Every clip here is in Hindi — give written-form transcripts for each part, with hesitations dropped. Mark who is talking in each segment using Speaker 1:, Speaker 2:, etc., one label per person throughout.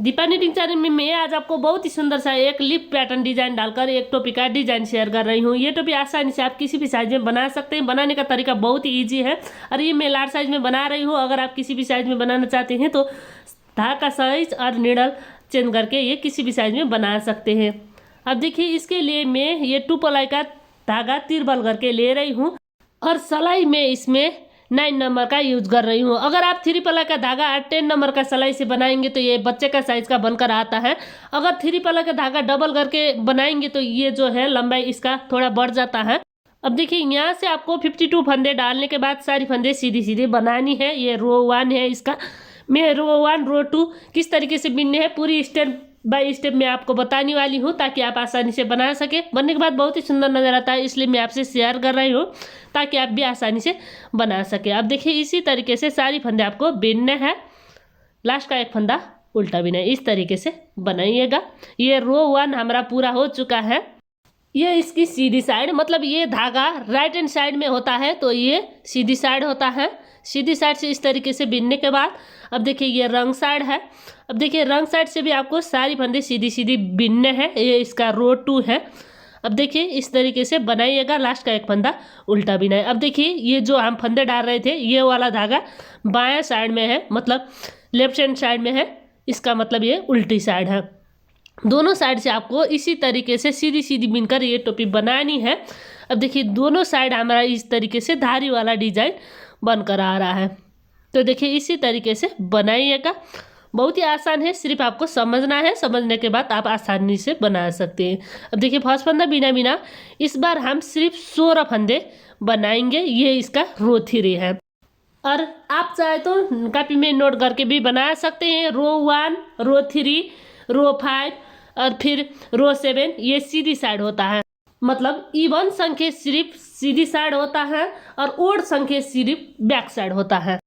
Speaker 1: दीपा निटिंग चैनल में मैं आज आपको बहुत ही सुंदर सा एक लिप पैटर्न डिजाइन डालकर एक टोपी का डिजाइन शेयर कर रही हूँ। ये टोपी आसानी से आप किसी भी साइज में बना सकते हैं। बनाने का तरीका बहुत ही ईजी है और ये मैं लार्ज साइज में बना रही हूँ। अगर आप किसी भी साइज में बनाना चाहते हैं तो धागा का साइज और नीडल चेंज करके ये किसी भी साइज में बना सकते हैं। अब देखिए इसके लिए मैं ये 2 प्लाई का धागा तिरबल करके ले रही हूँ और सिलाई में इसमें 9 नंबर का यूज कर रही हूँ। अगर आप 3 प्लाई का धागा 10 नंबर का सिलाई से बनाएंगे तो ये बच्चे का साइज का बनकर आता है। अगर 3 प्लाई का धागा डबल करके बनाएंगे तो ये जो है लंबाई इसका थोड़ा बढ़ जाता है। अब देखिए यहाँ से आपको 52 फंदे डालने के बाद सारी फंदे सीधी सीधी बनानी है। ये रो 1 है इसका। मैं रो 1 रो 2 किस तरीके से बिनने हैं पूरी स्टेप बाय स्टेप मैं आपको बताने वाली हूँ ताकि आप आसानी से बना सके। बनने के बाद बहुत ही सुंदर नजर आता है, इसलिए मैं आपसे शेयर कर रही हूँ ताकि आप भी आसानी से बना सके। अब देखिए इसी तरीके से सारी फंदे आपको बिनने हैं। लास्ट का एक फंदा उल्टा बिना इस तरीके से बनाइएगा। ये रो 1 हमारा पूरा हो चुका है। ये इसकी सीधी साइड, मतलब ये धागा राइट हैंड साइड में होता है तो ये सीधी साइड होता है। सीधी साइड से इस तरीके से बिनने के बाद अब देखिए ये रंग साइड है। अब देखिए रंग साइड से भी आपको सारी फंदे सीधी सीधी बिनने हैं। ये इसका रो 2 है। अब देखिए इस तरीके से बनाइएगा। लास्ट का एक फंदा उल्टा बिना है। अब देखिए ये जो हम फंदे डाल रहे थे ये वाला धागा बाएं साइड में है, मतलब लेफ्ट हैंड साइड में है। इसका मतलब ये उल्टी साइड है। दोनों साइड से आपको इसी तरीके से सीधी सीधी बिनकर ये टोपी बनानी है। अब देखिए दोनों साइड हमारा इस तरीके से धारी वाला डिजाइन बनकर आ रहा है। तो देखिए इसी तरीके से बनाइएगा। बहुत ही आसान है, सिर्फ आपको समझना है। समझने के बाद आप आसानी से बना सकते हैं। अब देखिए फर्स्ट फंदा बिना बिना इस बार हम सिर्फ 16 फंदे बनाएंगे। ये इसका रो 3 है और आप चाहे तो कॉपी में नोट करके भी बना सकते हैं। रो 1 रो 3 रो 5 और फिर रो 7 ये सीधी साइड होता है, मतलब इवन संख्या सिर्फ सीधी साइड होता है और ओड संख्या सिर्फ बैक साइड होता है।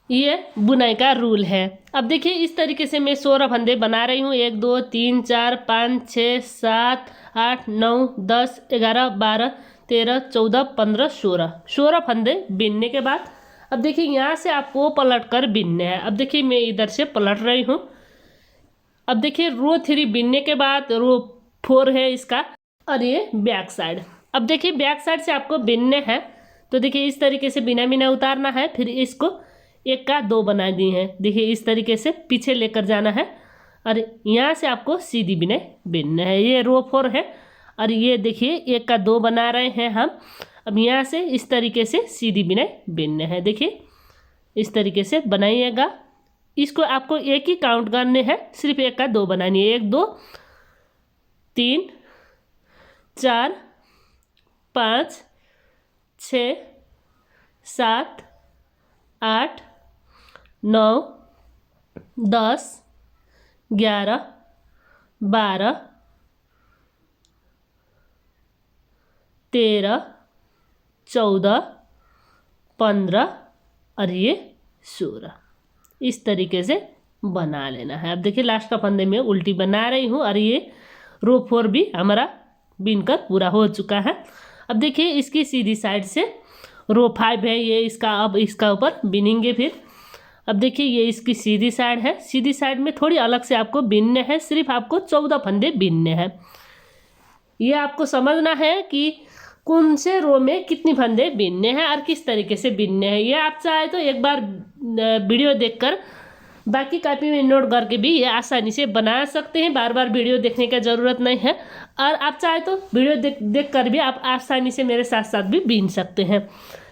Speaker 1: ये बुनाई का रूल है। अब देखिए इस तरीके से मैं 16 फंदे बना रही हूँ। 1 2 3 4 5 6 7 8 9 10 11 12 13 14 15 16 फंदे बिनने के बाद अब देखिए यहाँ से आपको पलट कर बिनने हैं। अब देखिए मैं इधर से पलट रही हूँ। अब देखिए रो 3 बिनने के बाद रो 4 है इसका और ये बैक साइड। अब देखिए बैक साइड से आपको बिनने हैं तो देखिए इस तरीके से बिना बिना उतारना है। फिर इसको 1 का 2 बना दिए हैं। देखिए इस तरीके से पीछे लेकर जाना है और यहाँ से आपको सीधी बिना बिनना है। ये रो 4 है और ये देखिए 1 का 2 बना रहे हैं हम। अब यहाँ से इस तरीके से सीधी बिना बिनने हैं। देखिए इस तरीके से बनाइएगा। इसको आपको एक ही काउंट करने हैं, सिर्फ 1 का 2 बनानी है। 1 2 3 4 5 6 7 8 9 10 11 12 13 14 15 और ये 16 इस तरीके से बना लेना है। अब देखिए लास्ट का फंदे में उल्टी बना रही हूँ और ये रो 4 भी हमारा बिनकर पूरा हो चुका है। अब देखिए इसकी सीधी साइड से रो 5 है ये इसका। अब इसका ऊपर बिनेंगे फिर। अब देखिए ये इसकी सीधी साइड है। सीधी साइड में थोड़ी अलग से आपको बिनने हैं। सिर्फ आपको 14 फंदे बिनने हैं। ये आपको समझना है कि कौन से रो में कितनी फंदे बिनने हैं और किस तरीके से बिनने हैं। ये आप चाहे तो एक बार वीडियो देखकर बाकी कॉपी में नोट करके भी ये आसानी से बना सकते हैं। बार बार वीडियो देखने का ज़रूरत नहीं है और आप चाहे तो वीडियो देख कर भी आप आसानी से मेरे साथ साथ भी बिन सकते हैं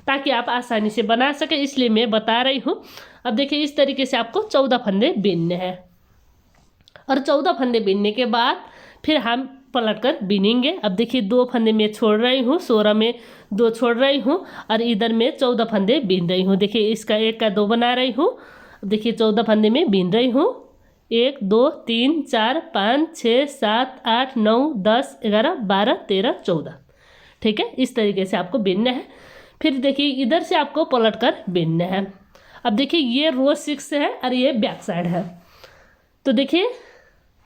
Speaker 1: ताकि आप आसानी से बना सके, इसलिए मैं बता रही हूँ। अब देखिए इस तरीके से आपको 14 फंदे बिनने हैं और 14 फंदे बिनने के बाद फिर हम पलट कर बिनेंगे। अब देखिए 2 फंदे मैं छोड़ रही हूँ, 16 में 2 छोड़ रही हूँ और इधर में 14 फंदे बिन रही हूँ। देखिए इसका 1 का 2 बना रही हूँ। अब देखिए 14 फंदे में बिन रही हूँ। 1 2 3 4 5 6 7 8 9 10 11 12 13 14। ठीक है, इस तरीके से आपको बिनना है। फिर देखिए इधर से आपको पलट कर बिनना है। अब देखिए ये रो 6 है और ये बैक साइड है। तो देखिए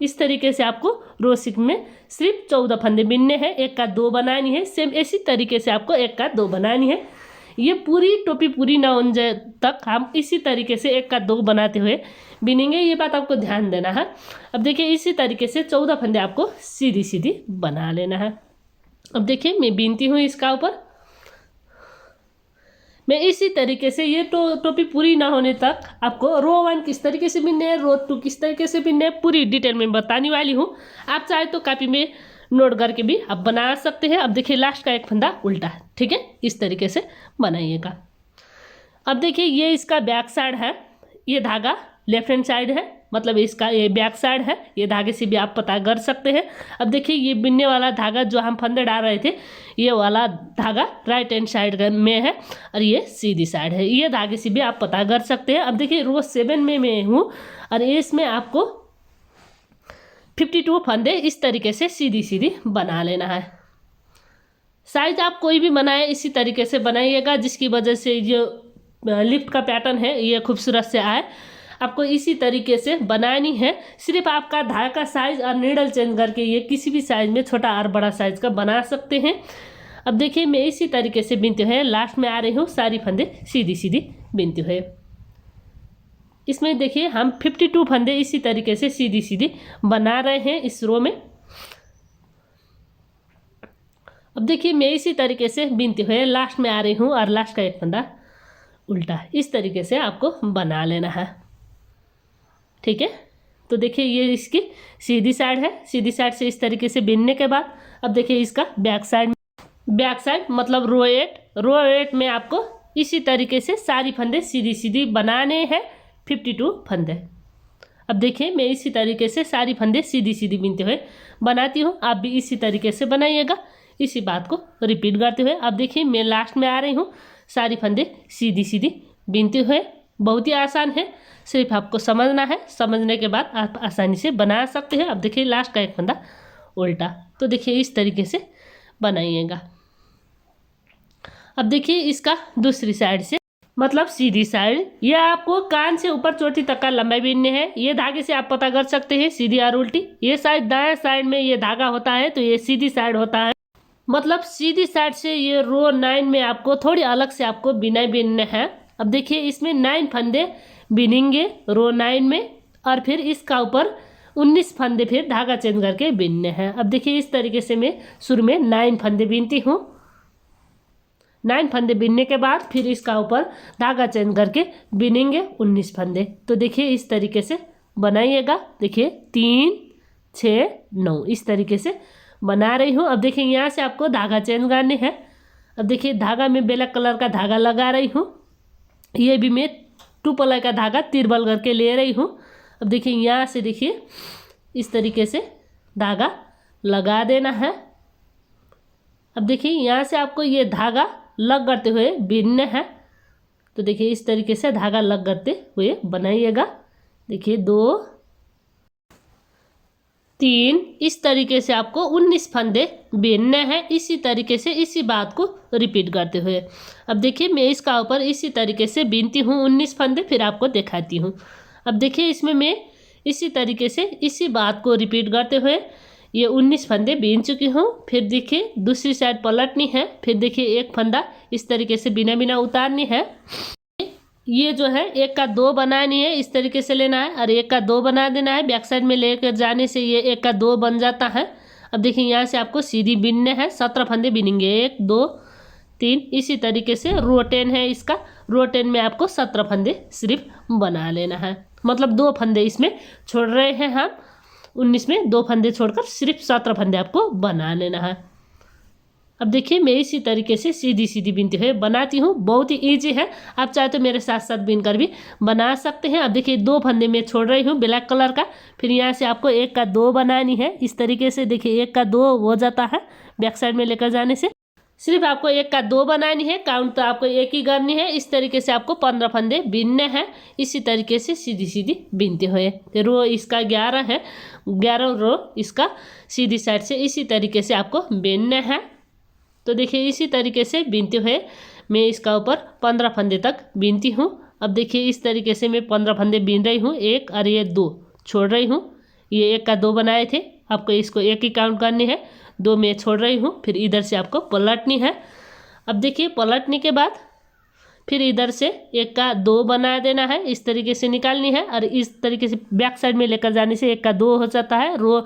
Speaker 1: इस तरीके से आपको रो 6 में सिर्फ 14 फंदे बिनने हैं। 1 का 2 बनानी है। सेम इसी तरीके से आपको 1 का 2 बनानी है। ये पूरी टोपी पूरी ना हो जाए तक हम इसी तरीके से 1 का 2 बनाते हुए बिनेंगे, ये बात आपको ध्यान देना है। अब देखिए इसी तरीके से 14 फंदे आपको सीधी सीधी बना लेना है। अब देखिए मैं बीनती हूँ इसका ऊपर। मैं इसी तरीके से ये टोपी पूरी ना होने तक आपको रो 1 किस तरीके से बिनने है, रो 2 किस तरीके से बिनने है, पूरी डिटेल में बताने वाली हूँ। आप चाहे तो कॉपी में नोट करके भी आप बना सकते हैं। अब देखिए लास्ट का 1 फंदा उल्टा है, ठीक है, इस तरीके से बनाइएगा। अब देखिए ये इसका बैक साइड है, ये धागा लेफ्ट हैंड साइड है, मतलब इसका ये बैक साइड है, ये धागे से भी आप पता कर सकते हैं। अब देखिए ये बिनने वाला धागा जो हम फंदे डाल रहे थे, ये वाला धागा राइट हैंड साइड में है और ये सीधी साइड है, ये धागे से भी आप पता कर सकते हैं। अब देखिए रो 7 में मैं हूँ और इसमें आपको 52 फंदे इस तरीके से सीधी सीधी बना लेना है। साइज आप कोई भी बनाए इसी तरीके से बनाइएगा, जिसकी वजह से जो लिफ्ट का पैटर्न है ये खूबसूरत से आए। आपको इसी तरीके से बनानी है। सिर्फ आपका धागा का साइज और नीडल चेंज करके ये किसी भी साइज में छोटा और बड़ा साइज का बना सकते हैं। अब देखिए मैं इसी तरीके से बिनते हुए लास्ट में आ रही हूँ, सारी फंदे सीधी सीधी बिनते हुए। इसमें देखिए हम 52 फंदे इसी तरीके से सीधी सीधी बना रहे हैं इस रो में। अब देखिए मैं इसी तरीके से बिनते हुए लास्ट में आ रही हूँ और लास्ट का 1 फंदा उल्टा, इस तरीके से आपको बना लेना है, ठीक है। तो देखिए ये इसकी सीधी साइड है, सीधी साइड से इस तरीके से बिनने के बाद अब देखिए इसका बैक साइड मतलब रो 8 में आपको इसी तरीके से सारी फंदे सीधी सीधी बनाने हैं, 52 फंदे। अब देखिए मैं इसी तरीके से सारी फंदे सीधी सीधी बिनते हुए बनाती हूँ, आप भी इसी तरीके से बनाइएगा, इसी बात को रिपीट करते हुए। अब देखिए मैं लास्ट में आ रही हूँ, सारी फंदे सीधी सीधी बिनते हुए। बहुत ही आसान है, सिर्फ आपको समझना है, समझने के बाद आप आसानी से बना सकते हैं। अब देखिए लास्ट का 1 फंदा उल्टा, तो देखिए इस तरीके से बनाइएगा। अब देखिए इसका दूसरी साइड से मतलब सीधी साइड, ये आपको कान से ऊपर चोटी तक का लंबाई बीनने हैं। ये धागे से आप पता कर सकते हैं सीधी और उल्टी। ये साइड दाएं साइड में ये धागा होता है तो ये सीधी साइड होता है, मतलब सीधी साइड से ये रो 9 में आपको थोड़ी अलग से आपको बिनाई बीनने हैं। अब देखिए इसमें 9 फंदे बिनेंगे रो 9 में और फिर इसका ऊपर 19 फंदे फिर धागा चेंज करके बिनने हैं। अब देखिए इस तरीके से मैं शुरू में 9 फंदे बिनती हूँ। 9 फंदे बिनने के बाद फिर इसका ऊपर धागा चेंज करके बिनेंगे 19 फंदे। तो देखिए इस तरीके से बनाइएगा। देखिए 3 6 9 इस तरीके से बना रही हूँ। अब देखिए यहाँ से आपको धागा चेंज करने हैं। अब देखिए धागा में ब्लैक कलर का धागा लगा रही हूँ, ये भी मैं 2 प्लाई का धागा तिरबल करके ले रही हूँ। अब देखिए यहाँ से देखिए इस तरीके से धागा लगा देना है। अब देखिए यहाँ से आपको ये धागा लग करते हुए बिनने हैं, तो देखिए इस तरीके से धागा लग करते हुए बनाइएगा। देखिए 2 3 इस तरीके से आपको 19 फंदे बिनने हैं। इसी तरीके से इसी बात को रिपीट करते हुए अब देखिए मैं इसका ऊपर इसी तरीके से बिनती हूँ 19 फंदे, फिर आपको दिखाती हूँ। अब देखिए इसमें मैं इसी तरीके से इसी बात को रिपीट करते हुए ये 19 फंदे बीन चुकी हूँ। फिर देखिए दूसरी साइड पलटनी है, फिर देखिए 1 फंदा इस तरीके से बिना बिना उतारनी है। ये जो है 1 का 2 बनानी है, इस तरीके से लेना है और 1 का 2 बना देना है। बैक साइड में लेकर जाने से ये 1 का 2 बन जाता है। अब देखिए यहाँ से आपको सीधी बिनने हैं, 17 फंदे बिनेंगे 1 2 3 इसी तरीके से। रो 10 है इसका, रो 10 में आपको 17 फंदे सिर्फ बना लेना है, मतलब 2 फंदे इसमें छोड़ रहे हैं हम। 19 में 2 फंदे छोड़कर सिर्फ 17 फंदे आपको बना लेना है। अब देखिए मैं इसी तरीके से सीधी सीधी बिनती हुए बनाती हूँ, बहुत ही ईजी है। आप चाहे तो मेरे साथ साथ बिनकर भी बना सकते हैं। अब देखिए 2 फंदे में छोड़ रही हूँ ब्लैक कलर का, फिर यहाँ से आपको 1 का 2 बनानी है। इस तरीके से देखिए 1 का 2 हो जाता है बैक साइड में लेकर जाने से। सिर्फ आपको 1 का 2 बनानी है, काउंट तो आपको 1 ही करनी है। इस तरीके से आपको 15 फंदे बिनने हैं, इसी तरीके से सीधी सीधी बिनते हुए। रो इसका 11 है, 11 रो इसका सीधी साइड से इसी तरीके से आपको बिनने हैं। तो देखिए इसी तरीके से बिनते हुए मैं इसका ऊपर 15 फंदे तक बिनती हूँ। अब देखिए इस तरीके से मैं 15 फंदे बिन रही हूँ, 1 और ये 2 छोड़ रही हूँ। ये 1 का 2 बनाए थे, आपको इसको 1 ही काउंट करनी है, 2 मैं छोड़ रही हूँ। फिर इधर से आपको पलटनी है। अब देखिए पलटने के बाद फिर इधर से 1 का 2 बना देना है, इस तरीके से निकालनी है। और इस तरीके से बैक साइड में लेकर जाने से 1 का 2 हो जाता है। रो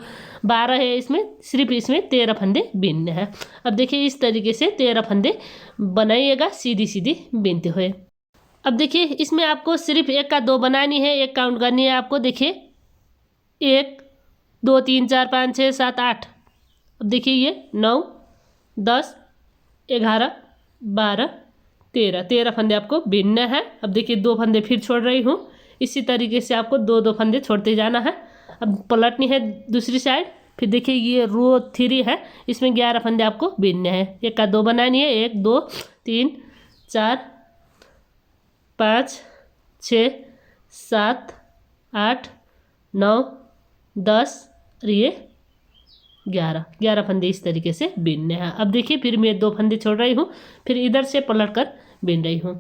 Speaker 1: 12 है, इसमें सिर्फ इसमें 13 फंदे बीनने हैं। अब देखिए इस तरीके से 13 फंदे बनाइएगा सीधी सीधी बीनते हुए। अब देखिए इसमें आपको सिर्फ 1 का 2 बनानी है, 1 काउंट करनी है आपको। देखिए 1 2 3 4 5 6 7 8। अब देखिए ये 9 10 11 12 13 फंदे आपको बीनना है। अब देखिए 2 फंदे फिर छोड़ रही हूँ, इसी तरीके से आपको 2 फंदे छोड़ते जाना है। अब पलटनी है दूसरी साइड। फिर देखिए ये रो 3 है, इसमें 11 फंदे आपको बीनने हैं। 1 का 2 बनानी है, 1 2 3 4 5 6 7 8 9 10 और ये 11 फंदे इस तरीके से बीनने हैं। अब देखिए फिर मैं 2 फंदे छोड़ रही हूँ, फिर इधर से पलट कर बीन रही हूँ।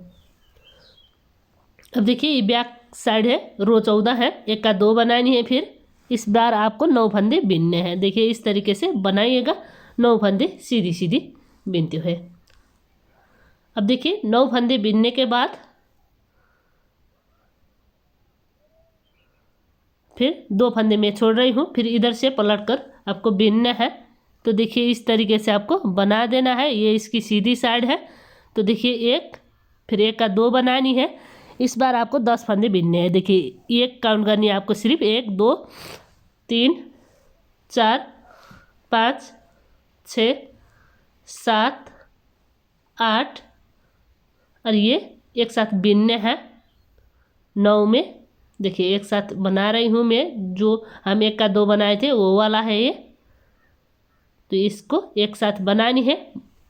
Speaker 1: अब देखिए ये बैक साइड है, रो 14 है, 1 का 2 बनानी है। फिर इस बार आपको 9 फंदे बीनने हैं। देखिए इस तरीके से बनाइएगा, 9 फंदे सीधी सीधी बीनते हुए। अब देखिए 9 फंदे बीनने के बाद फिर 2 फंदे मैं छोड़ रही हूँ, फिर इधर से पलट कर आपको बीनना है। तो देखिए इस तरीके से आपको बना देना है। ये इसकी सीधी साइड है। तो देखिए 1 फिर 1 का 2 बनानी है। इस बार आपको 10 फंदे बीनने हैं। देखिए 1 काउंट करनी है आपको, सिर्फ 1 2 3 4 5 6 7 8 और ये एक साथ बीनने हैं 9 में। देखिए एक साथ बना रही हूँ मैं, जो हम 1 का 2 बनाए थे वो वाला है ये। तो इसको एक साथ बनानी है,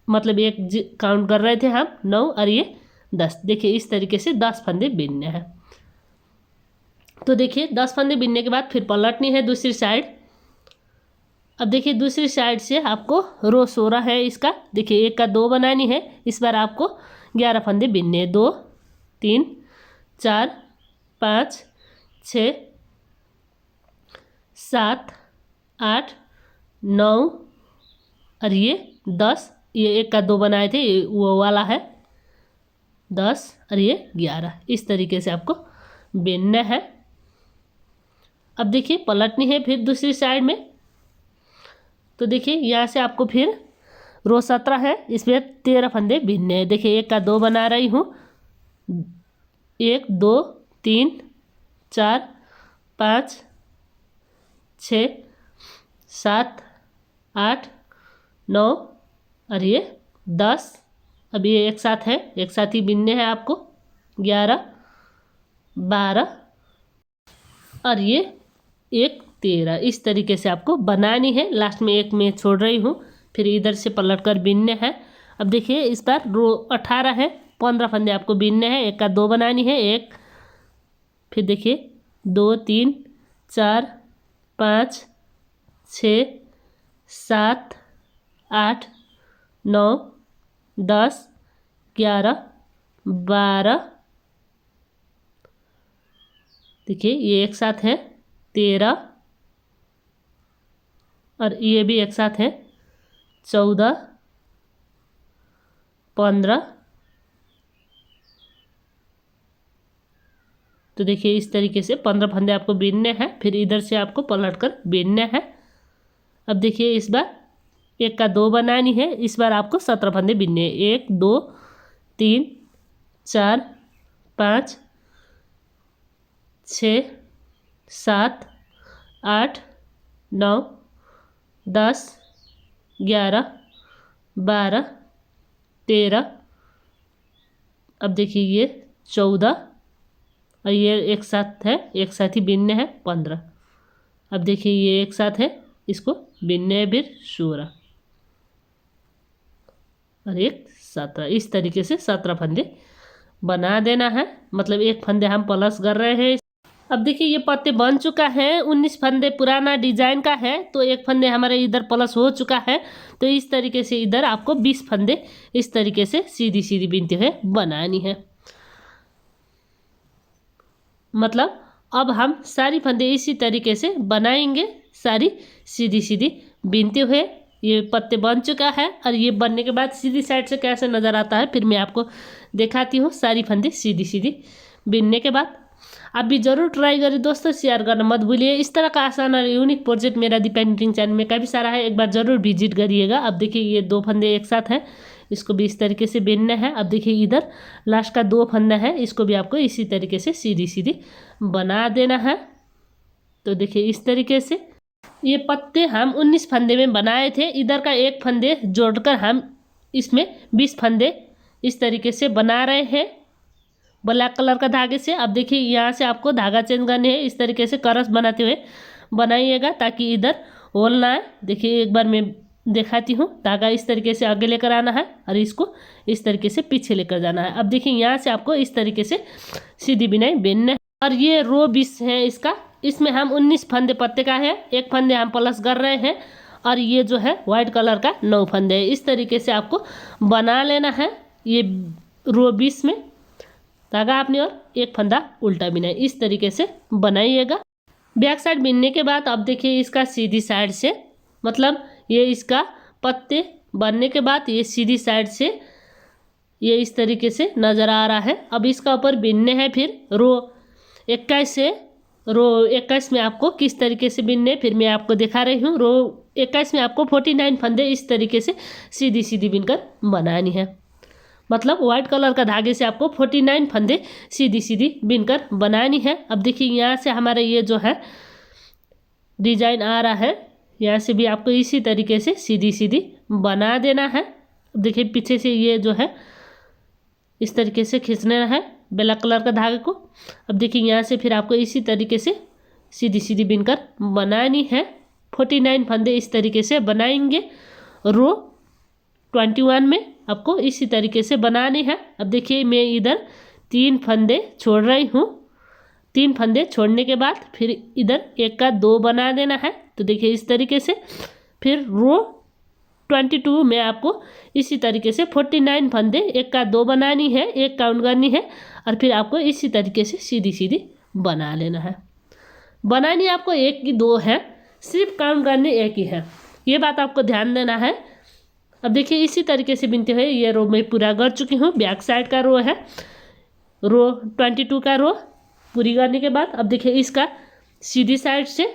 Speaker 1: मतलब एक काउंट कर रहे थे हम 9 और ये 10। देखिए इस तरीके से 10 फंदे बीनने हैं। तो देखिए 10 फंदे बीनने के बाद फिर पलटनी है दूसरी साइड। अब देखिए दूसरी साइड से आपको रो 16 है इसका। देखिए 1 का 2 बनानी है। इस बार आपको 11 फंदे बीनने हैं। 2 3 4 5 6 7 8 9 और ये 10। ये 1 का 2 बनाए थे वो वाला है 10 और ये 11। इस तरीके से आपको बीनना है। अब देखिए पलटनी है फिर दूसरी साइड में। तो देखिए यहाँ से आपको फिर रो 17 है, इसमें 13 फंदे बीनने हैं। देखिए 1 का 2 बना रही हूँ। 1 2 3 4 5 6 7 8 9 और ये 10। अब ये एक साथ है, एक साथ ही बीनने हैं आपको। 11 12 और ये 1 13। इस तरीके से आपको बनानी है। लास्ट में 1 मैं छोड़ रही हूँ, फिर इधर से पलट कर बीनने हैं। अब देखिए इस बार रो 18 है, 15 फंदे आपको बीनने हैं। 1 का 2 बनानी है 1। फिर देखिए 2 3 4 5 6 7 8 9 10 11 12। देखिए ये एक साथ है 13 और ये भी एक साथ है 14 15। तो देखिए इस तरीके से 15 फंदे आपको बीनने हैं। फिर इधर से आपको पलट कर बीनने हैं। अब देखिए इस बार 1 का 2 बनानी है। इस बार आपको 17 फंदे बीनने हैं। 1 2 3 4 5 6 7 8 9 10 11 12 13। अब देखिए ये 14 और ये एक साथ है, एक साथ ही बीनने हैं 15। अब देखिए ये एक साथ है, इसको बीनने हैं फिर 16 और 1 17। इस तरीके से 17 फंदे बना देना है, मतलब 1 फंदे हम प्लस कर रहे हैं। अब देखिए ये पत्ते बन चुका है। 19 फंदे पुराना डिजाइन का है, तो 1 फंदे हमारे इधर प्लस हो चुका है। तो इस तरीके से इधर आपको 20 फंदे इस तरीके से सीधी सीधी बीनते हुए बनानी है। मतलब अब हम सारी फंदे इसी तरीके से बनाएंगे, सारी सीधी सीधी बीनते हुए। ये पत्ते बन चुका है और ये बनने के बाद सीधी साइड से कैसे नज़र आता है फिर मैं आपको दिखाती हूँ। सारी फंदे सीधी सीधी बिनने के बाद आप भी ज़रूर ट्राई करिए दोस्तों, शेयर करना मत भूलिए। इस तरह का आसान और यूनिक प्रोजेक्ट मेरा दी पेंटिंग चैनल में काफ़ी सारा है, एक बार ज़रूर विजिट करिएगा। अब देखिए ये 2 फंदे एक साथ हैं, इसको भी इस तरीके से बिनना है। अब देखिए इधर लास्ट का 2 फंदा है, इसको भी आपको इसी तरीके से सीधी सीधी बना देना है। तो देखिए इस तरीके से ये पत्ते हम 19 फंदे में बनाए थे, इधर का 1 फंदे जोड़कर हम इसमें 20 फंदे इस तरीके से बना रहे हैं ब्लैक कलर का धागे से। अब देखिए यहाँ से आपको धागा चेंज करने हैं, इस तरीके से करस बनाते हुए बनाइएगा ताकि इधर होल ना आए। देखिए एक बार मैं दिखाती हूँ, धागा इस तरीके से आगे लेकर आना है और इसको इस तरीके से पीछे लेकर जाना है। अब देखिए यहाँ से आपको इस तरीके से सीधी बिनाई बिनना है। और ये रो 20 है इसका, इसमें हम 19 फंदे पत्ते का है, 1 फंदे हम प्लस कर रहे हैं और ये जो है वाइट कलर का 9 फंदे है। इस तरीके से आपको बना लेना है ये रो 20 में धागा आपने और 1 फंदा उल्टा बिना, इस तरीके से बनाइएगा। बैक साइड बिनने के बाद अब देखिए इसका सीधी साइड से, मतलब ये इसका पत्ते बनने के बाद ये सीधी साइड से ये इस तरीके से नज़र आ रहा है। अब इसका ऊपर बिनने हैं फिर रो 21 से। रो 21 में आपको किस तरीके से बिनने फिर मैं आपको दिखा रही हूँ। रो 21 में आपको 49 फंदे इस तरीके से सीधी सीधी बिनकर बनानी है, मतलब वाइट कलर का धागे से आपको 49 फंदे सीधी सीधी बिनकर बनानी है। अब देखिए यहाँ से हमारा ये जो है डिजाइन आ रहा है, यहाँ से भी आपको इसी तरीके से सीधी सीधी बना देना है। अब देखिए पीछे से ये जो है इस तरीके से खींचना है ब्लैक कलर का धागे को। अब देखिए यहाँ से फिर आपको इसी तरीके से सीधी सीधी बिनकर बनानी है। 49 फंदे इस तरीके से बनाएंगे। रो 21 में आपको इसी तरीके से बनानी है। अब देखिए मैं इधर 3 फंदे छोड़ रही हूँ, 3 फंदे छोड़ने के बाद फिर इधर 1 का 2 बना देना है। तो देखिए इस तरीके से फिर रो 22 में आपको इसी तरीके से 49 फंदे 1 का 2 बनानी है, 1 काउंट करनी है और फिर आपको इसी तरीके से सीधी सीधी बना लेना है। बनानी आपको 1 की 2 है, सिर्फ काउंट करने 1 ही है, ये बात आपको ध्यान देना है। अब देखिए इसी तरीके से बिनते हुए ये रो मैं पूरा कर चुकी हूँ। बैक साइड का रो है, रो 22 का रो पूरी करने के बाद अब देखिए इसका सीधी साइड से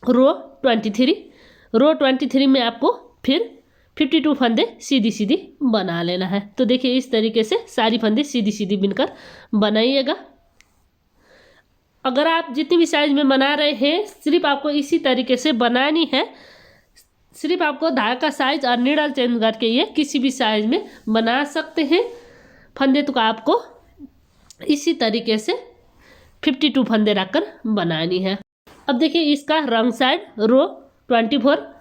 Speaker 1: रो 23 में आपको फिर 52 फंदे सीधी सीधी बना लेना है। तो देखिए इस तरीके से सारी फंदे सीधी सीधी बिनकर बनाइएगा। अगर आप जितनी भी साइज में बना रहे हैं सिर्फ आपको इसी तरीके से बनानी है, सिर्फ आपको धागा का साइज और नीडल चेंज करके ये किसी भी साइज में बना सकते हैं। फंदे तो आपको इसी तरीके से 52 फंदे रखकर बनानी है। अब देखिए इसका रंग साइड रो 24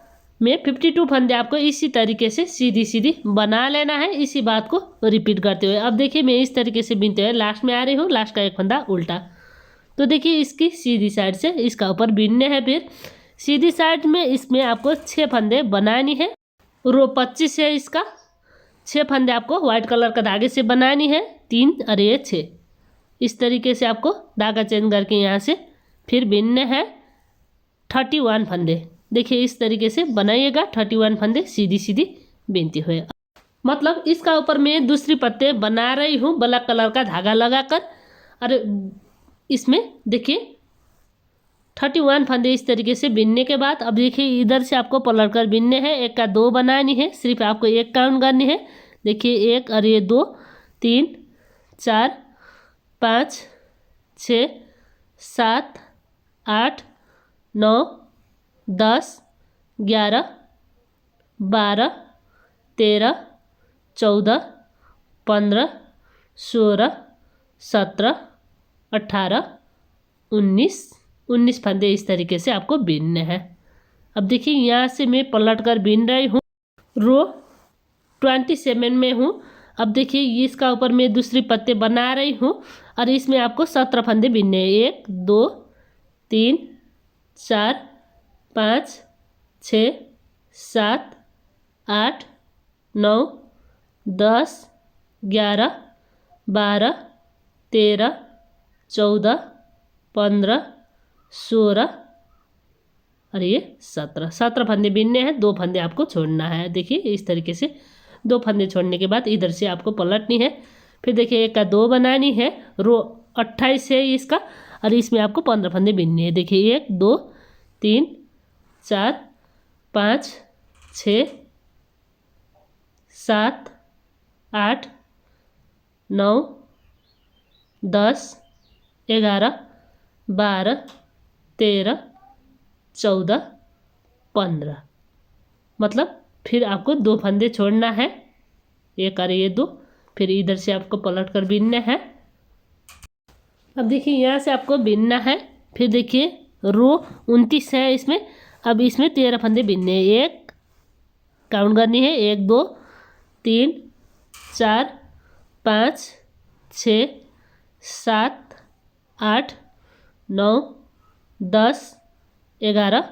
Speaker 1: में 52 फंदे आपको इसी तरीके से सीधी सीधी बना लेना है, इसी बात को रिपीट करते हुए। अब देखिए मैं इस तरीके से बिनते हुए लास्ट में आ रही हूँ, लास्ट का 1 फंदा उल्टा। तो देखिए इसकी सीधी साइड से इसका ऊपर बिनने हैं, फिर सीधी साइड में इसमें आपको 6 फंदे बनानी है। रो 25 है, इसका 6 फंदे आपको व्हाइट कलर का धागे से बनानी है, 3 और ये 6 इस तरीके से आपको धागा चेंज करके यहाँ से फिर बिनने हैं 31 फंदे। देखिए इस तरीके से बनाइएगा 31 फंदे सीधी सीधी बिनते हुए। मतलब इसका ऊपर मैं दूसरी पत्ते बना रही हूँ ब्लैक कलर का धागा लगाकर, और इसमें देखिए 31 फंदे इस तरीके से बिनने के बाद अब देखिए इधर से आपको पलट कर बिनने हैं, 1 का 2 बनानी है, सिर्फ आपको 1 काउंट करनी है। देखिए 1 और ये 2 3 4 5 6 7 8 9 10 11 12 13 14 15 16 17 18 19 फंदे इस तरीके से आपको बिनने हैं। अब देखिए यहाँ से मैं पलट कर बिन रही हूँ, रो 27 में हूँ। अब देखिए इसका ऊपर मैं दूसरी पत्ते बना रही हूँ और इसमें आपको 17 फंदे बिनने हैं। 1 2 3 4 5 6 7 8 9 10 11 12 13 14 15 16 और ये 17। 17 फंदे बीनने हैं, 2 फंदे आपको छोड़ना है। देखिए इस तरीके से 2 फंदे छोड़ने के बाद इधर से आपको पलटनी है। फिर देखिए 1 का 2 बनानी है, रो 28 है इसका, और इसमें आपको 15 फंदे बीनने हैं। देखिए 1 2 3 4 5 6 7 8 9 10 11 12 13 14 15। मतलब फिर आपको 2 फंदे छोड़ना है, एक और ये 2, फिर इधर से आपको पलट कर बीनना है। अब देखिए यहाँ से आपको बीनना है। फिर देखिए रो 29 है इसमें, अब इसमें 13 फंदे बीनने हैं। एक काउंट करनी है, 1 2 3 4 5 6 7 8 9 10 11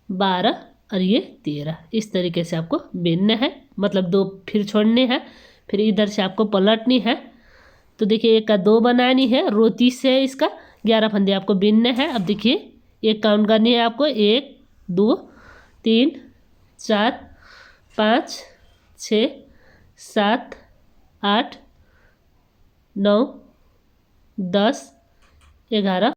Speaker 1: 12 और ये 13। इस तरीके से आपको बीनना है, मतलब 2 फिर छोड़ने हैं, फिर इधर से आपको पलटनी है। तो देखिए 1 का 2 बनानी है, रो 30 है इसका, 11 फंदे आपको बीनने हैं। अब देखिए एक काउंट करनी है आपको, 1 2 3 4 5 6 7 8 9 10 11।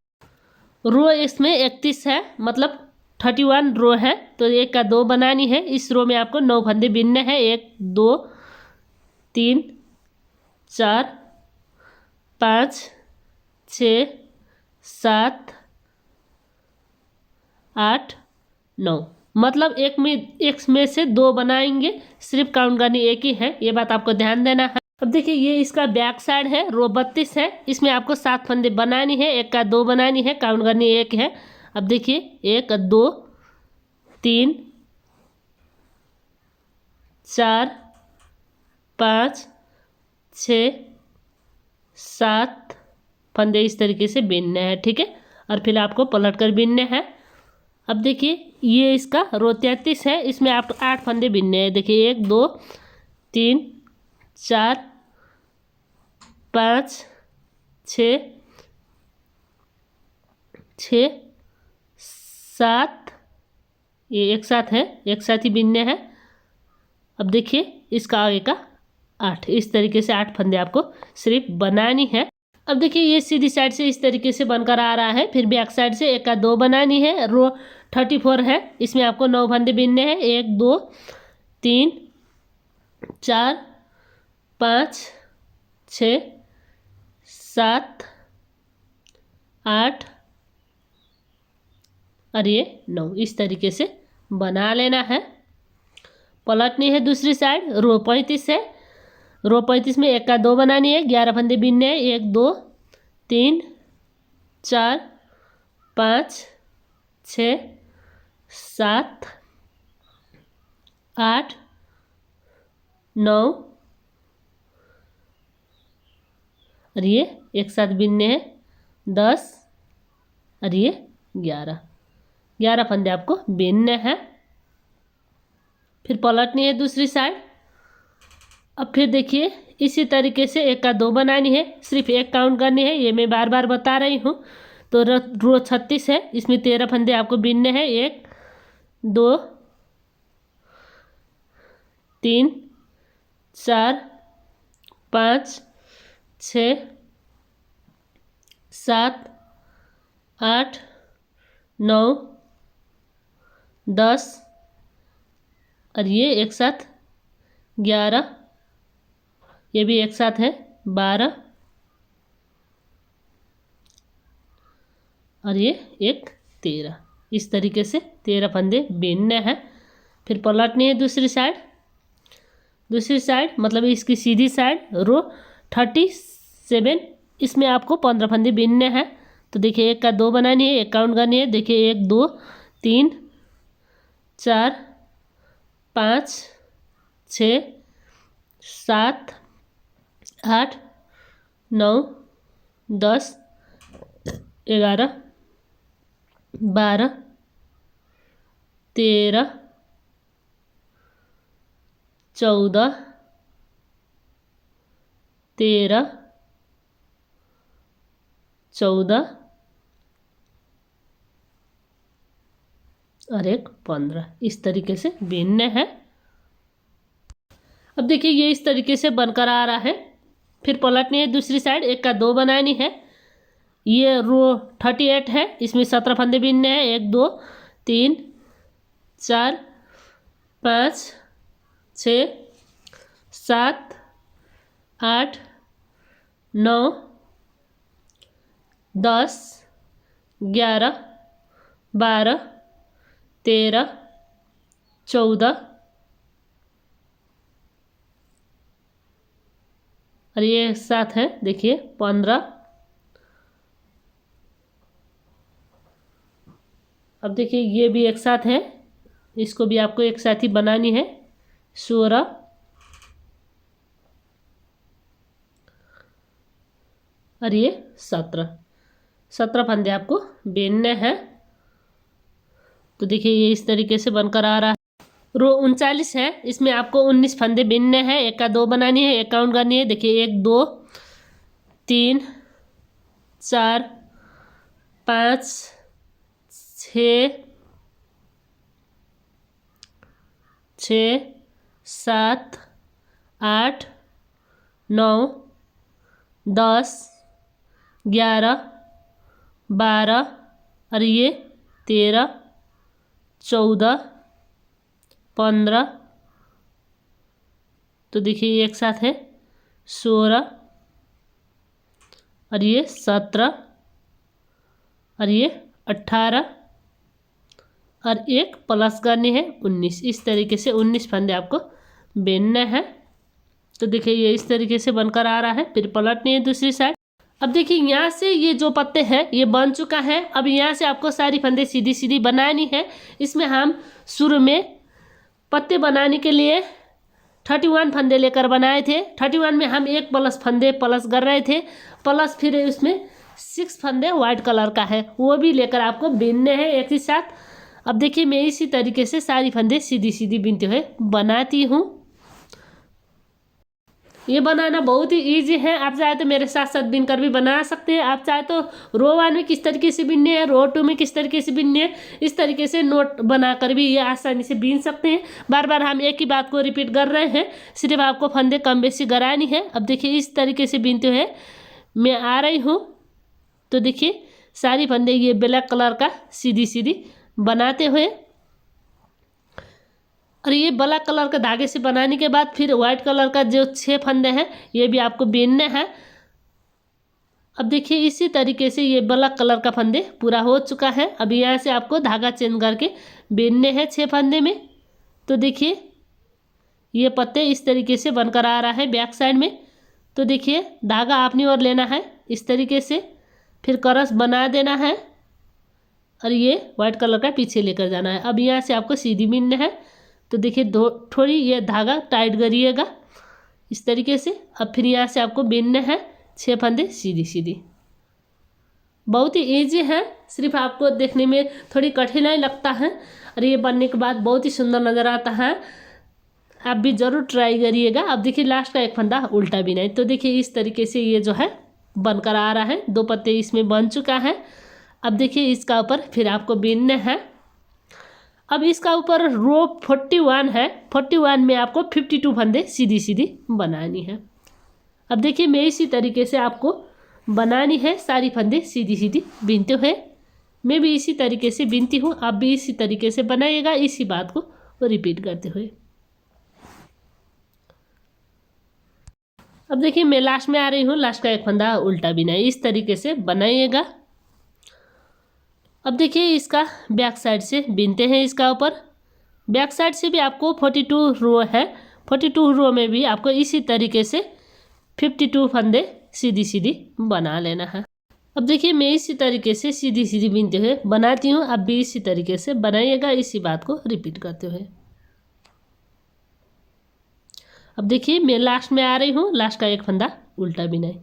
Speaker 1: रो इसमें 31 है, मतलब 31 रो है, तो 1 का 2 बनानी है। इस रो में आपको 9 फंदे बीनने हैं, 1 2 3 4 5 6 7 8 9। मतलब एक में से 2 बनाएंगे, सिर्फ काउंट करनी एक ही है, ये बात आपको ध्यान देना है। अब देखिए ये इसका बैक साइड है, रो 32 है, इसमें आपको 7 फंदे बनानी है, 1 का 2 बनानी है, काउंट करनी एक है। अब देखिए 1 2 3 4 5 6 7 फंदे इस तरीके से बीनने हैं, ठीक है, और फिर आपको पलट कर बीनने हैं। अब देखिए ये इसका रो 33 है, इसमें आप 8 फंदे बीनने हैं। देखिए 1 2 3 4 5 6 6 7, ये एक साथ है, एक साथ ही बीनने हैं। अब देखिए इसका आगे का 8, इस तरीके से 8 फंदे आपको सिर्फ बनानी है। अब देखिए ये सीधी साइड से इस तरीके से बनकर आ रहा है, फिर बैक साइड से 1 का 2 बनानी है, रो 34 है, इसमें आपको 9 फंदे बीनने हैं। 1 2 3 4 5 6 7 8 और ये 9, इस तरीके से बना लेना है। पलटनी है दूसरी साइड, रो 35 है, रो 35 में 1 का 2 बनानी है, 11 फंदे बीनने हैं। 1 2 3 4 5 6 7 8 9 और ये एक साथ बीनने हैं 10 और ये 11 फंदे आपको बीनने हैं। फिर पलटनी है दूसरी साइड। अब फिर देखिए इसी तरीके से 1 का 2 बनानी है, सिर्फ एक काउंट करनी है, ये मैं बार बार बता रही हूँ। तो रो 36 है, इसमें 13 फंदे आपको बीनने हैं। 1 2 3 4 5 6 7 8 9 10 और ये एक साथ 11, ये भी एक साथ है 12 और ये एक 13। इस तरीके से 13 फंदे बीनने हैं। फिर पलटनी है दूसरी साइड, मतलब इसकी सीधी साइड, रो 37, इसमें आपको 15 फंदे बीनने हैं। तो देखिए 1 का 2 बनानी है, एक काउंट करनी है। देखिए 1 2 3 4 5 6 7 8 9 10 11 12 13 14 13 14 और एक 15, इस तरीके से बीनने हैं। अब देखिए ये इस तरीके से बनकर आ रहा है। फिर पलटनी है दूसरी साइड, 1 का 2 बनानी है। ये रो 38 है, इसमें 17 फंदे बीनने हैं। 1 2 3 4 5 6 7 8 9 10 11 12 13 14 और ये साथ है, देखिए 15। अब देखिए ये भी एक साथ है, इसको भी आपको एक साथ ही बनानी है। 16 और ये 17 फंदे आपको बीनने हैं। तो देखिए ये इस तरीके से बनकर आ रहा है। रो 39 है, इसमें आपको 19 फंदे बीनने हैं। 1 का 2 बनानी है, 1 काउंट करनी है। देखिए 1 2 3 4 5 6 7 8 9 10 11 12 और ये 13 14 15। तो देखिए ये एक साथ है 16 और ये 17 और ये 18 और एक प्लस करनी है 19। इस तरीके से 19 फंदे आपको बीनने हैं। तो देखिए ये इस तरीके से बनकर आ रहा है। फिर पलटनी है दूसरी साइड। अब देखिए यहाँ से ये जो पत्ते हैं ये बन चुका है। अब यहाँ से आपको सारी फंदे सीधी सीधी बनानी है। इसमें हम शुरू में पत्ते बनाने के लिए 31 फंदे लेकर बनाए थे। 31 में हम 1 प्लस फंदे प्लस कर रहे थे, प्लस फिर उसमें 6 फंदे वाइट कलर का है, वो भी लेकर आपको बीनने हैं एक ही साथ। अब देखिए मैं इसी तरीके से सारी फंदे सीधी सीधी बीनते हुए बनाती हूँ। ये बनाना बहुत ही इजी है। आप चाहे तो मेरे साथ साथ बीन कर भी बना सकते हैं। आप चाहे तो रो 1 में किस तरीके से बीनने हैं, रो 2 में किस तरीके से बीनने हैं, इस तरीके से नोट बनाकर भी ये आसानी से बीन सकते हैं। बार बार हम एक ही बात को रिपीट कर रहे हैं, सिर्फ आपको फंदे कम बेसी करानी है। अब देखिए इस तरीके से बीनते हुए मैं आ रही हूँ। तो देखिए सारी फंदे ये ब्लैक कलर का सीधी सीधी बनाते हुए, और ये ब्लैक कलर के धागे से बनाने के बाद फिर वाइट कलर का जो 6 फंदे हैं ये भी आपको बीनने हैं। अब देखिए इसी तरीके से ये ब्लैक कलर का फंदे पूरा हो चुका है। अब यहाँ से आपको धागा चेंज करके बीनने हैं 6 फंदे में। तो देखिए ये पत्ते इस तरीके से बनकर आ रहा है बैक साइड में। तो देखिए धागा अपनी ओर लेना है इस तरीके से, फिर करस बना देना है और ये वाइट कलर का पीछे लेकर जाना है। अब यहाँ से आपको सीधी बीनने हैं। तो देखिए थोड़ी ये धागा टाइट करिएगा इस तरीके से। अब फिर यहाँ से आपको बीनने हैं 6 फंदे सीधी सीधी। बहुत ही ईजी है, सिर्फ आपको देखने में थोड़ी कठिनाई लगता है और ये बनने के बाद बहुत ही सुंदर नज़र आता है। आप भी ज़रूर ट्राई करिएगा। अब देखिए लास्ट का एक फंदा उल्टा बीना है। तो देखिए इस तरीके से ये जो है बनकर आ रहा है। 2 पत्ते इसमें बन चुका है। अब देखिए इसका ऊपर फिर आपको बीनने हैं। अब इसका ऊपर रो 41 है, 41 में आपको 52 फंदे सीधी सीधी बनानी है। अब देखिए मैं इसी तरीके से आपको बनानी है सारी फंदे सीधी सीधी बीनते हुए। मैं भी इसी तरीके से बीनती हूँ, आप भी इसी तरीके से बनाइएगा, इसी बात को रिपीट करते हुए। अब देखिए मैं लास्ट में आ रही हूँ, लास्ट का एक फंदा उल्टा बीना है, इस तरीके से बनाइएगा। अब देखिए इसका बैक साइड से बीनते हैं इसका ऊपर। बैक साइड से भी आपको 42 रो है, 42 रो में भी आपको इसी तरीके से 52 फंदे सीधी सीधी बना लेना है। अब देखिए मैं इसी तरीके से सीधी सीधी बीनते हुए बनाती हूँ, आप भी इसी तरीके से बनाइएगा, इसी बात को रिपीट करते हुए। अब देखिए मैं लास्ट में आ रही हूँ, लास्ट का एक फंदा उल्टा बिनाई।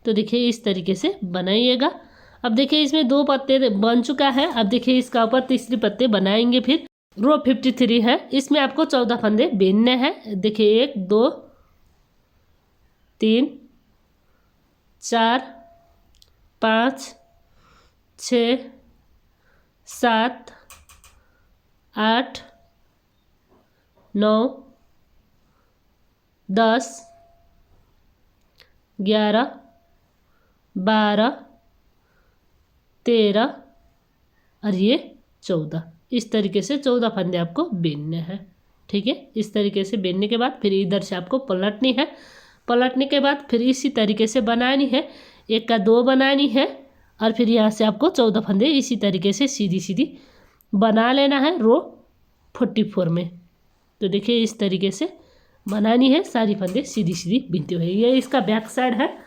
Speaker 1: तो देखिए इस तरीके से बनाइएगा। अब देखिए इसमें 2 पत्ते बन चुका है। अब देखिए इसका ऊपर तीसरी पत्ते बनाएंगे। फिर रो 53 है, इसमें आपको 14 फंदे बीनने हैं। देखिए 1 2 3 4 5 6 7 8 9 10 11 12 13 और ये 14। इस तरीके से 14 फंदे आपको बीनने हैं। ठीक है, इस तरीके से बीनने के बाद फिर इधर से आपको पलटनी है। पलटने के बाद फिर इसी तरीके से बनानी है, एक का दो बनानी है और फिर यहाँ से आपको 14 फंदे इसी तरीके से सीधी सीधी बना लेना है रो 44 में। तो देखिए इस तरीके से बनानी है, सारी फंदे सीधी सीधी बीनते हुए। ये इसका बैक साइड है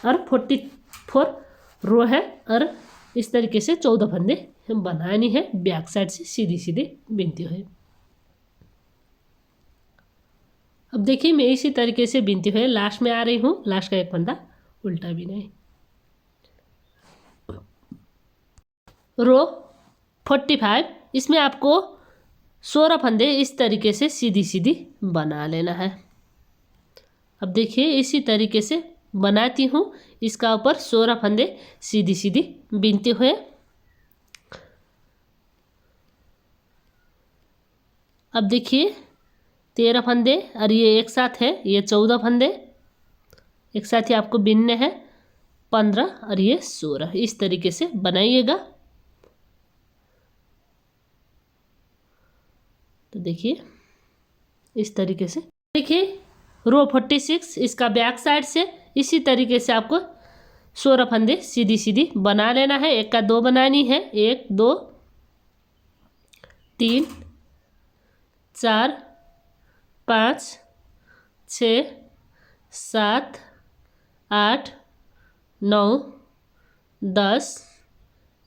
Speaker 1: और 44 रो है और इस तरीके से 14 फंदे बनानी है बैक साइड से सीधी सीधी बीनते हुए। अब देखिए मैं इसी तरीके से बीनते हुए लास्ट में आ रही हूँ। लास्ट का एक फंदा उल्टा भी नहीं। रो 45 इसमें आपको 16 फंदे इस तरीके से सीधी सीधी बना लेना है। अब देखिए इसी तरीके से बनाती हूँ, इसका ऊपर 16 फंदे सीधी सीधी बीनते हुए। अब देखिए 13 फंदे और ये एक साथ है, ये 14 फंदे एक साथ ही आपको बीनने हैं। 15 और ये 16 इस तरीके से बनाइएगा। तो देखिए इस तरीके से देखिए रो 46 इसका बैक साइड से इसी तरीके से आपको 16 फंदे सीधी सीधी बना लेना है। एक का दो बनानी है, 1 2 3 4 5 6 7 8 9 10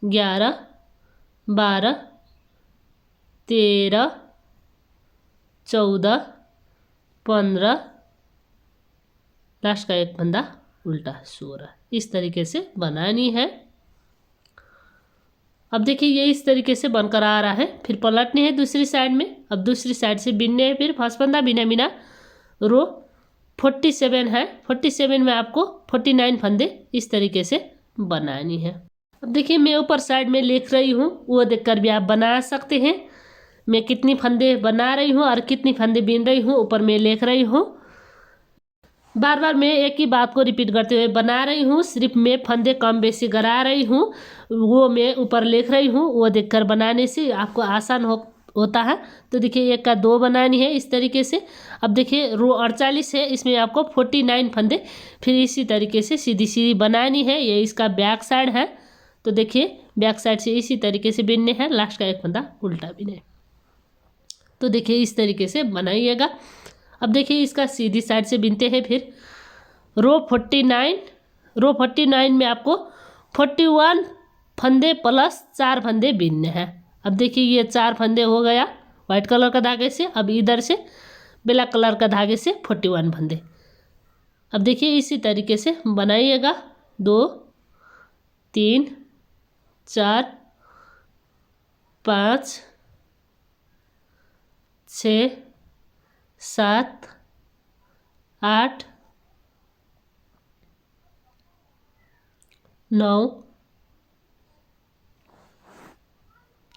Speaker 1: 11 12 13 14 15 लास्ट का एक फंदा उल्टा 16 इस तरीके से बनानी है। अब देखिए ये इस तरीके से बनकर आ रहा है। फिर पलटनी है दूसरी साइड में। अब दूसरी साइड से बीनने हैं। फिर फर्स्ट फंदा बिना बिना रो 47 है। 47 में आपको 49 फंदे इस तरीके से बनानी है। अब देखिए मैं ऊपर साइड में लिख रही हूँ, वो देखकर भी आप बना सकते हैं। मैं कितनी फंदे बना रही हूँ और कितनी फंदे बीन रही हूँ ऊपर मैं लिख रही हूँ। बार बार मैं एक ही बात को रिपीट करते हुए बना रही हूँ, सिर्फ मैं फंदे कम बेसी करा रही हूँ, वो मैं ऊपर लिख रही हूँ। वो देखकर बनाने से आपको आसान होता है। तो देखिए एक का दो बनानी है इस तरीके से। अब देखिए रो 48 है, इसमें आपको 49 फंदे फिर इसी तरीके से सीधी सीधी बनानी है। ये इसका बैक साइड है। तो देखिए बैक साइड से इसी तरीके से बीनने हैं। लास्ट का एक फंदा उल्टा बीने। तो देखिए इस तरीके से बनाइएगा। अब देखिए इसका सीधी साइड से बीनते हैं। फिर रो 49 में आपको 41 फंदे प्लस 4 फंदे बीनने हैं। अब देखिए ये 4 फंदे हो गया वाइट कलर का धागे से। अब इधर से ब्लैक कलर का धागे से 41 फंदे। अब देखिए इसी तरीके से बनाइएगा। 2 3 4 5 6 7 8 9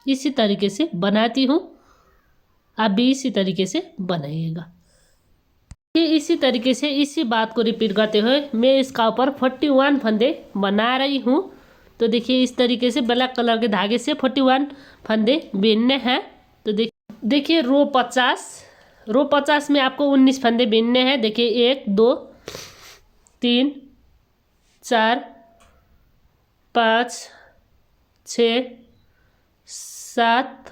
Speaker 1: इसी तरीके से बनाती हूँ। आप भी इसी तरीके से बनाइएगा। ये इसी तरीके से इसी बात को रिपीट करते हुए मैं इसका ऊपर 41 फंदे बना रही हूँ। तो देखिए इस तरीके से ब्लैक कलर के धागे से 41 फंदे बीनने हैं। तो देखिए रो 50 में आपको 19 फंदे बीनने हैं। देखिए 1 2 3 4 5 6 7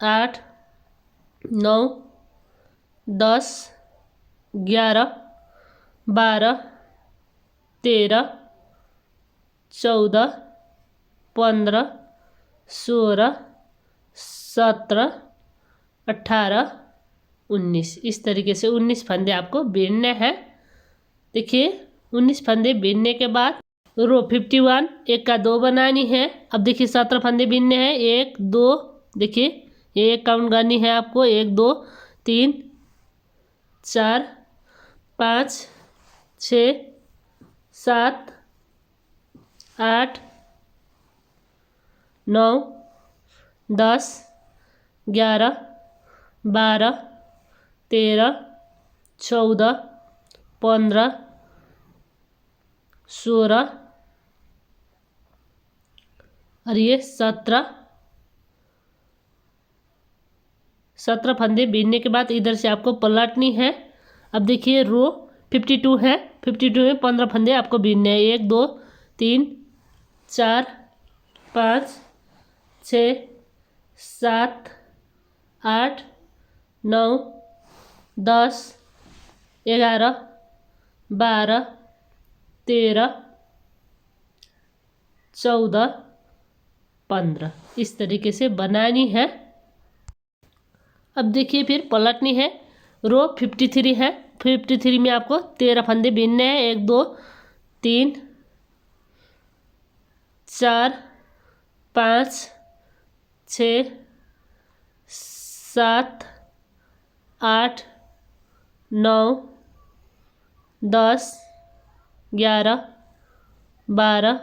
Speaker 1: 8 9 10 11 12 13 14 15 16 17 18 19 इस तरीके से 19 फंदे आपको बीनने हैं। देखिए 19 फंदे बीनने के बाद रो 51 एक का दो बनानी है। अब देखिए 17 फंदे बीनने हैं। 1 2 देखिए ये एक काउंट करनी है आपको। 1 2 3 4 5 6 7 8 9 10 11, 12, 13, 14, 15, 16 और ये 17 फंदे बीनने के बाद इधर से आपको पलटनी है। अब देखिए रो 52 है, 52 में 15 फंदे आपको बीनने हैं। 1 2 3 4 5 6 7 8 9 10 11 12 13 14 15 इस तरीके से बनानी है। अब देखिए फिर पलटनी है। रो 53 है, 53 में आपको 13 फंदे बीनने हैं। 1 2 3 4 5 6 7 8 9 10 11 12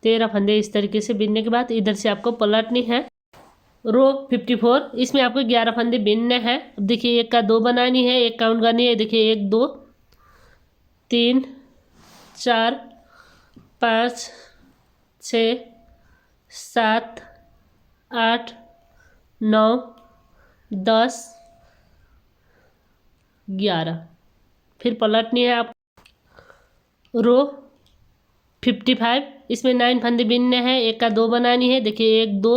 Speaker 1: 13 फंदे इस तरीके से बीनने के बाद इधर से आपको पलटनी है। रो 54 इसमें आपको 11 फंदे बीनने हैं। अब देखिए 1 का 2 बनानी है, 1 काउंट करनी है। देखिए 1 2 3 4 5 6 7 8 9 10 11 फिर पलटनी है आप। रो 55 इसमें 9 फंदे बीनने हैं। 1 का 2 बनानी है। देखिए 1 2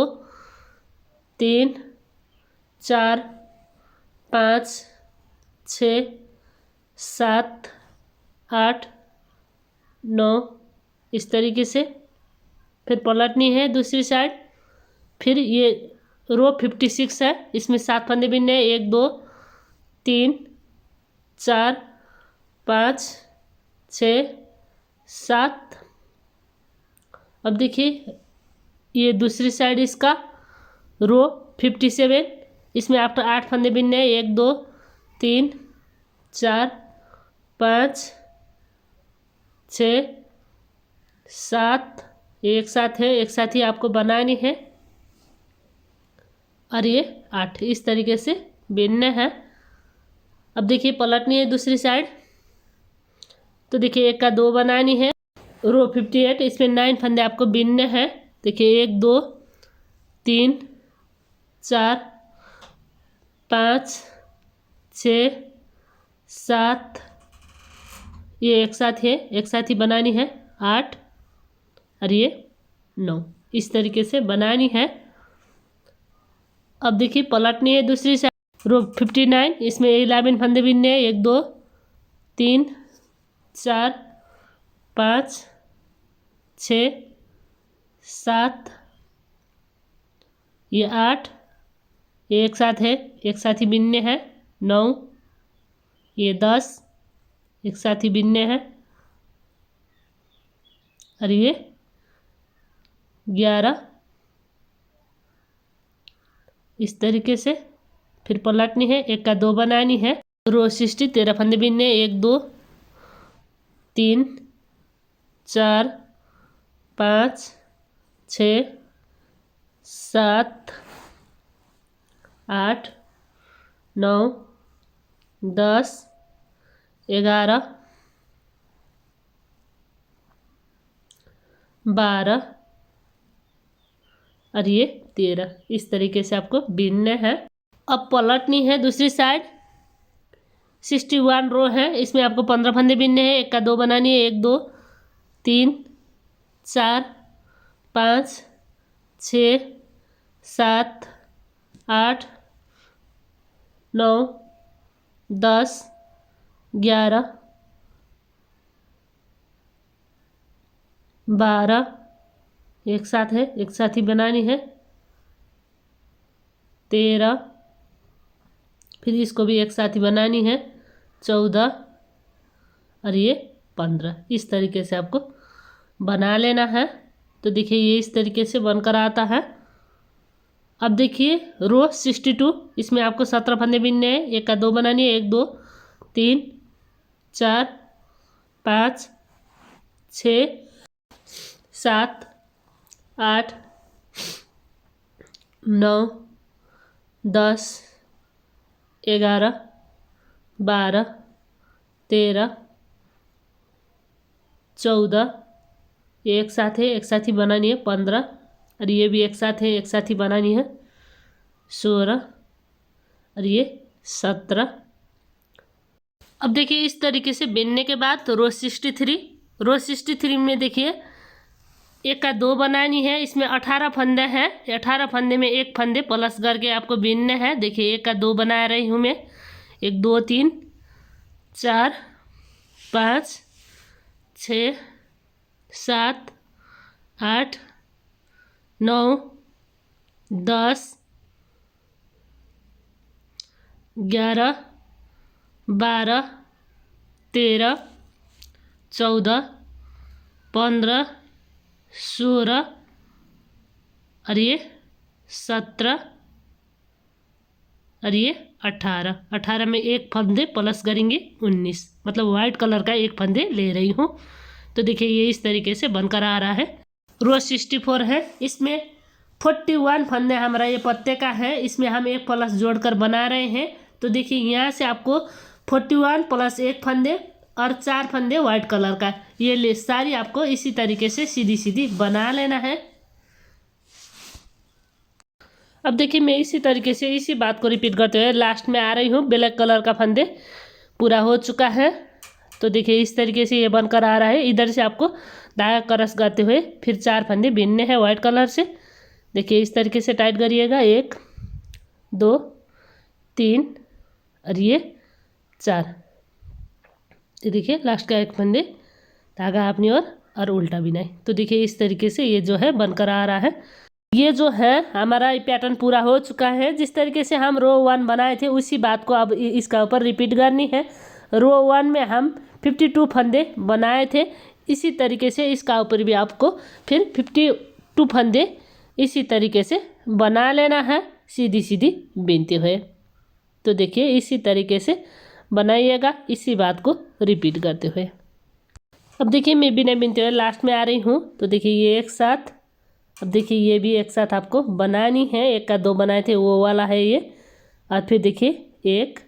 Speaker 1: 3 4 5 6 7 8 9 इस तरीके से फिर पलटनी है दूसरी साइड। फिर ये रो 56 है, इसमें 7 फंदे बीनने हैं। 1 2 3 4 5 6 7। अब देखिए ये दूसरी साइड इसका रो 57 इसमें आपको 8 फंदे बीनने हैं। 1 2 3 4 5 6 7 एक साथ है, एक साथ ही आपको बनानी है। और ये 8 इस तरीके से बीनने हैं। अब देखिए पलटनी है दूसरी साइड। तो देखिए 1 का 2 बनानी है। रो 58 इसमें 9 फंदे आपको बीनने हैं। देखिए 1 2 3 4 5 6 7 ये एक साथ है, एक साथ ही बनानी है। 8 और ये 9 इस तरीके से बनानी है। अब देखिए पलटनी है दूसरी साइड। रो 59 इसमें 11 फंदे बीनने हैं। 1 2 3 4 5 6 7 ये 8 ये एक साथ है, एक साथ ही बीनने हैं। 9 ये 10 एक साथ ही बीनने हैं। और ये 11 इस तरीके से फिर पलटनी है। 1 का 2 बनानी है। रो 60 13 फंदे बीनने हैं। 1 2 3 4 5 6 7 8 9 10 11 12 और ये 13 इस तरीके से आपको बीनने हैं। अब पलटनी है दूसरी साइड। 61 रो है, इसमें आपको 15 फंदे बीनने हैं। 1 का 2 बनानी है। 1 2 3 4 5 6 7 8 9 10 11 12 एक साथ है, एक साथ ही बनानी है। 13 फिर इसको भी एक साथ ही बनानी है। 14 और ये 15 इस तरीके से आपको बना लेना है। तो देखिए ये इस तरीके से बनकर आता है। अब देखिए रो 62 इसमें आपको 17 फंदे बीनने हैं। 1 का 2 बनानी है। 1 2 3 4 5 6 7 8 9, 10, 11, 12, 13, 14, ये एक साथ ही बनानी है 15, और ये भी एक साथ ही बनानी है 16, और ये 17। अब देखिए इस तरीके से बिनने के बाद रो 63 में देखिए एक का 2 बनानी है। इसमें 18 फंदे हैं, 18 फंदे में एक फंदे प्लस करके आपको बिनने हैं। देखिए एक का 2 बना रही हूँ मैं। 1, 2, 3, 4, 5, 6, 7, 8, 9, 10, 11, 12, 13, 14, 15, 16, और ये 17, और ये 18 में एक फंदे प्लस करेंगे 19, मतलब वाइट कलर का एक फंदे ले रही हूँ। तो देखिए ये इस तरीके से बनकर आ रहा है। रो 64 है, इसमें 41 फंदे हमारा ये पत्ते का है। इसमें हम एक प्लस जोड़कर बना रहे हैं। तो देखिए यहाँ से आपको 41 प्लस एक फंदे और 4 फंदे वाइट कलर का, ये ले सारी आपको इसी तरीके से सीधी सीधी बना लेना है। अब देखिए मैं इसी तरीके से इसी बात को रिपीट करते हुए लास्ट में आ रही हूँ। ब्लैक कलर का फंदे पूरा हो चुका है। तो देखिए इस तरीके से ये बनकर आ रहा है। इधर से आपको धागा क्रॉस करते हुए फिर 4 फंदे बीनने हैं वाइट कलर से। देखिए इस तरीके से टाइट करिएगा। 1, 2, 3, और ये 4। ये देखिए लास्ट का एक फंदे धागा अपनी ओर और उल्टा बिनाई। तो देखिए इस तरीके से ये जो है बनकर आ रहा है। ये जो है हमारा पैटर्न पूरा हो चुका है। जिस तरीके से हम रो 1 बनाए थे उसी बात को अब इसका ऊपर रिपीट करनी है। रो 1 में हम 52 फंदे बनाए थे, इसी तरीके से इसका ऊपर भी आपको फिर 52 फंदे इसी तरीके से बना लेना है, सीधी सीधी बीनते हुए। तो देखिए इसी तरीके से बनाइएगा, इसी बात को रिपीट करते हुए। अब देखिए मैं बिना बीनते हुए लास्ट में आ रही हूँ। तो देखिए ये एक साथ, अब देखिए ये भी एक साथ आपको बनानी है। 1 का 2 बनाए थे वो वाला है ये। और फिर देखिए 1,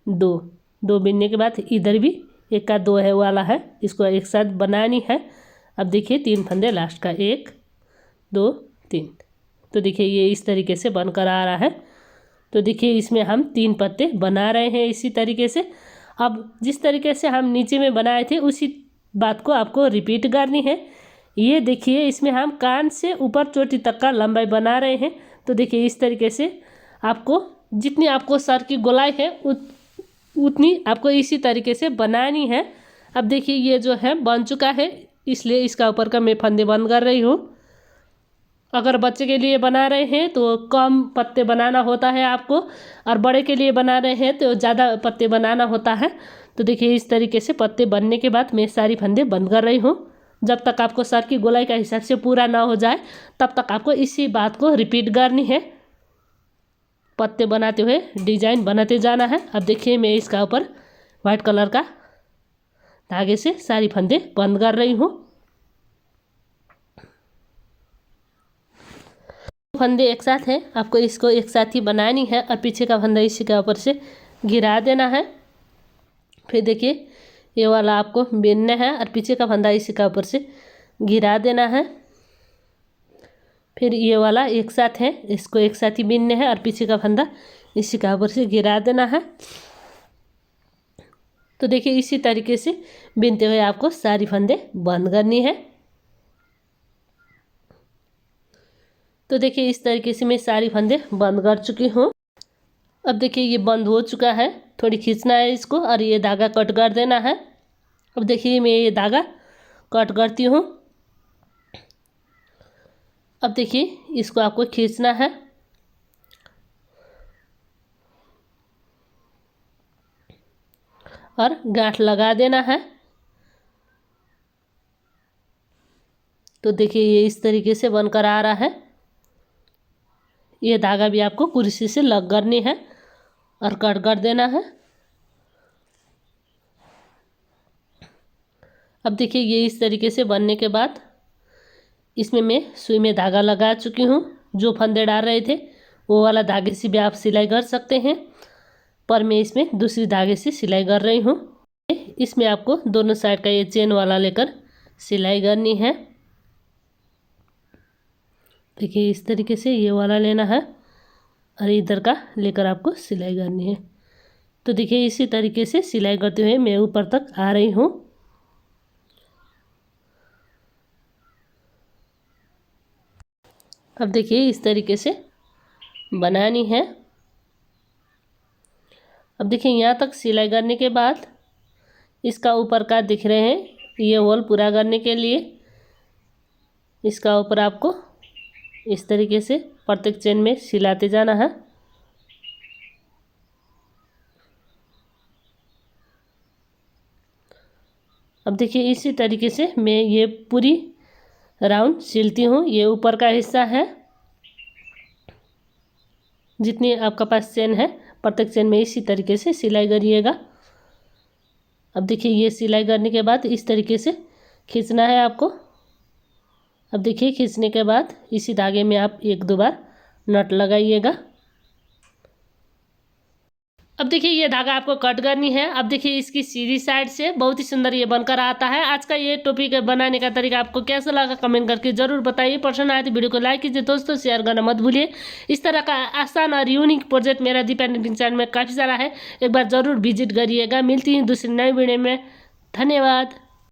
Speaker 1: 2 बीनने के बाद इधर भी 1 का 2 है वाला है, इसको एक साथ बनानी है। अब देखिए 3 फंदे लास्ट का, 1, 2, 3। तो देखिए ये इस तरीके से बनकर आ रहा है। तो देखिए इसमें हम 3 पत्ते बना रहे हैं इसी तरीके से। अब जिस तरीके से हम नीचे में बनाए थे उसी बात को आपको रिपीट करनी है। ये देखिए इसमें हम कान से ऊपर चोटी तक का लंबाई बना रहे हैं। तो देखिए इस तरीके से आपको जितनी आपको सर की गोलाई है उतनी आपको इसी तरीके से बनानी है। अब देखिए ये जो है बन चुका है, इसलिए इसका ऊपर का मैं फंदे बंद कर रही हूँ। अगर बच्चे के लिए बना रहे हैं तो कम पत्ते बनाना होता है आपको, और बड़े के लिए बना रहे हैं तो ज़्यादा पत्ते बनाना होता है। तो देखिए इस तरीके से पत्ते बनने के बाद मैं सारी फंदे बंद कर रही हूँ। जब तक आपको सर की गोलाई का हिसाब से पूरा ना हो जाए तब तक आपको इसी बात को रिपीट करनी है। पत्ते बनाते हुए डिजाइन बनाते जाना है। अब देखिए मैं इसका ऊपर वाइट कलर का धागे से सारी फंदे बंद कर रही हूँ। फंदे एक साथ हैं, आपको इसको एक साथ ही बनानी है और पीछे का फंदा इसी के ऊपर से गिरा देना है। फिर देखिए ये वाला आपको बीनना है और पीछे का फंदा इसी का ऊपर से गिरा देना है। फिर ये वाला एक साथ है, इसको एक साथ ही बीनना है और पीछे का फंदा इसी का ऊपर से गिरा देना है। तो देखिए इसी तरीके से बीनते हुए आपको सारी फंदे बंद करनी है। तो देखिए इस तरीके से मैं सारी फंदे बंद कर चुकी हूँ। अब देखिए ये बंद हो चुका है, थोड़ी खींचना है इसको और ये धागा कट कर देना है। अब देखिए मैं ये धागा कट करती हूँ। अब देखिए इसको आपको खींचना है और गांठ लगा देना है। तो देखिए ये इस तरीके से बनकर आ रहा है। ये धागा भी आपको कुर्सी से लग करनी है और कट कर देना है। अब देखिए ये इस तरीके से बनने के बाद इसमें मैं सुई में धागा लगा चुकी हूँ। जो फंदे डाल रहे थे वो वाला धागे से भी आप सिलाई कर सकते हैं, पर मैं इसमें दूसरी धागे से सिलाई कर रही हूँ। इसमें आपको दोनों साइड का ये चेन वाला लेकर सिलाई करनी है। देखिए इस तरीके से ये वाला लेना है और इधर का लेकर आपको सिलाई करनी है। तो देखिए इसी तरीके से सिलाई करते हुए मैं ऊपर तक आ रही हूँ। अब देखिए इस तरीके से बनानी है। अब देखिए यहाँ तक सिलाई करने के बाद इसका ऊपर का दिख रहे हैं ये होल पूरा करने के लिए इसका ऊपर आपको इस तरीके से प्रत्येक चेन में सिलाते जाना है। अब देखिए इसी तरीके से मैं ये पूरी राउंड सिलती हूँ। ये ऊपर का हिस्सा है, जितनी आपका पास चेन है प्रत्येक चेन में इसी तरीके से सिलाई करिएगा। अब देखिए ये सिलाई करने के बाद इस तरीके से खींचना है आपको। अब देखिए खींचने के बाद इसी धागे में आप 1-2 बार नट लगाइएगा। अब देखिए ये धागा आपको कट करनी है। अब देखिए इसकी सीधी साइड से बहुत ही सुंदर ये बनकर आता है। आज का ये टोपी के बनाने का तरीका आपको कैसा लगा कमेंट करके जरूर बताइए। पसंद आए तो वीडियो को लाइक कीजिए दोस्तों, शेयर करना मत भूलिए। इस तरह का आसान और यूनिक प्रोजेक्ट मेरा दीपा निटिंग चैनल में काफ़ी सारा है, एक बार ज़रूर विजिट करिएगा। मिलती है दूसरी नई वीडियो में। धन्यवाद।